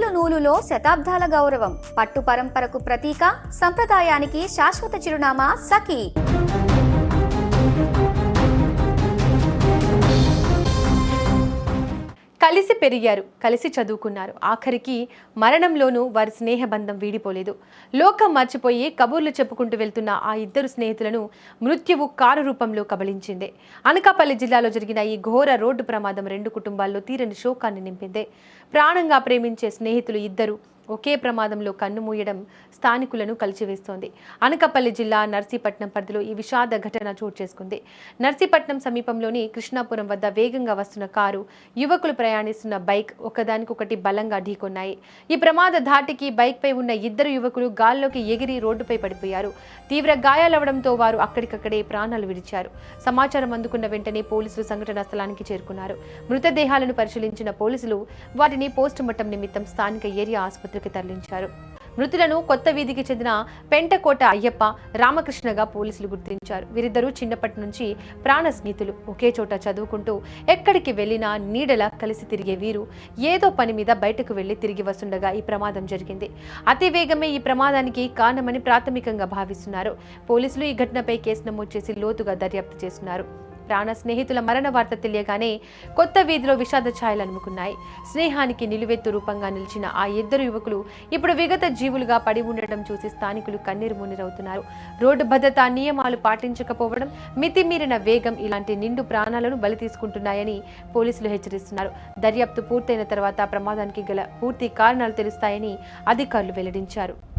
నూలులో శతాబ్దాల గౌరవం, పట్టు పరంపరకు ప్రతీక, సంప్రదాయానికి శాశ్వత చిరునామా సఖీ. కలిసి పెరిగారు, కలిసి చదువుకున్నారు. ఆఖరికి మరణంలోనూ వారి స్నేహబంధం వీడిపోలేదు. లోకం మర్చిపోయి కబుర్లు చెప్పుకుంటూ వెళ్తున్న ఆ ఇద్దరు స్నేహితులను మృత్యువు కారు రూపంలో కబళించింది. అనకాపల్లి జిల్లాలో జరిగిన ఈ ఘోర రోడ్డు ప్రమాదం రెండు కుటుంబాల్లో తీరని శోకాన్ని నింపింది. ప్రాణంగా ప్రేమించే స్నేహితులు ఇద్దరు ఒకే ప్రమాదంలో కన్నుమూయడం స్థానికులను కలిచివేస్తోంది. అనకాపల్లి జిల్లా నర్సీపట్నం పరిధిలో ఈ విషాద ఘటన చోటు చేసుకుంది. నర్సీపట్నం సమీపంలోని కృష్ణాపురం వద్ద వేగంగా వస్తున్న కారు, యువకులు ప్రయాణిస్తున్న బైక్ ఒకదానికొకటి బలంగా ఢీకొన్నాయి. ఈ ప్రమాద ధాటికి బైక్పై ఉన్న ఇద్దరు యువకులు గాల్లోకి ఎగిరి రోడ్డుపై పడిపోయారు. తీవ్ర గాయాలవడంతో వారు అక్కడికక్కడే ప్రాణాలు విడిచారు. సమాచారం అందుకున్న వెంటనే పోలీసులు సంఘటనా స్థలానికి చేరుకున్నారు. మృతదేహాలను పరిశీలించిన పోలీసులు వాటిని పోస్టుమార్టం నిమిత్తం స్థానిక ఏరియా ఆసుపత్రికి తరలించారు. మృతులను కొత్త వీధికి చెందిన పెంటకోట అయ్యప్ప, రామకృష్ణగా పోలీసులు గుర్తించారు. వీరిద్దరూ చిన్నప్పటి నుంచి ప్రాణ స్నేహితులు. ఒకే చోట చదువుకుంటూ ఎక్కడికి వెళ్లినా నీడలా కలిసి తిరిగే వీరు ఏదో పని మీద బయటకు వెళ్లి తిరిగి వస్తుండగా ఈ ప్రమాదం జరిగింది. అతి వేగమే ఈ ప్రమాదానికి కారణమని ప్రాథమికంగా భావిస్తున్నారు. పోలీసులు ఈ ఘటనపై కేసు నమోదు చేసి లోతుగా దర్యాప్తు చేస్తున్నారు. ప్రాణ స్నేహితుల మరణ వార్త తెలియగానే కొత్త వీధిలో విషాద ఛాయలు అలుముకున్నాయి. స్నేహానికి నిలువెత్తు రూపంగా నిలిచిన ఆ ఇద్దరు యువకులు ఇప్పుడు విగత జీవులుగా పడి ఉండటం చూసి స్థానికులు కన్నీరు మున్నీరవుతున్నారు. రోడ్డు భద్రతా నియమాలు పాటించకపోవడం, మితిమీరిన వేగం ఇలాంటి నిండు ప్రాణాలను బలి తీసుకుంటున్నాయని పోలీసులు హెచ్చరిస్తున్నారు. దర్యాప్తు పూర్తయిన తర్వాత ప్రమాదానికి గల పూర్తి కారణాలు తెలుస్తాయని అధికారులు వెల్లడించారు.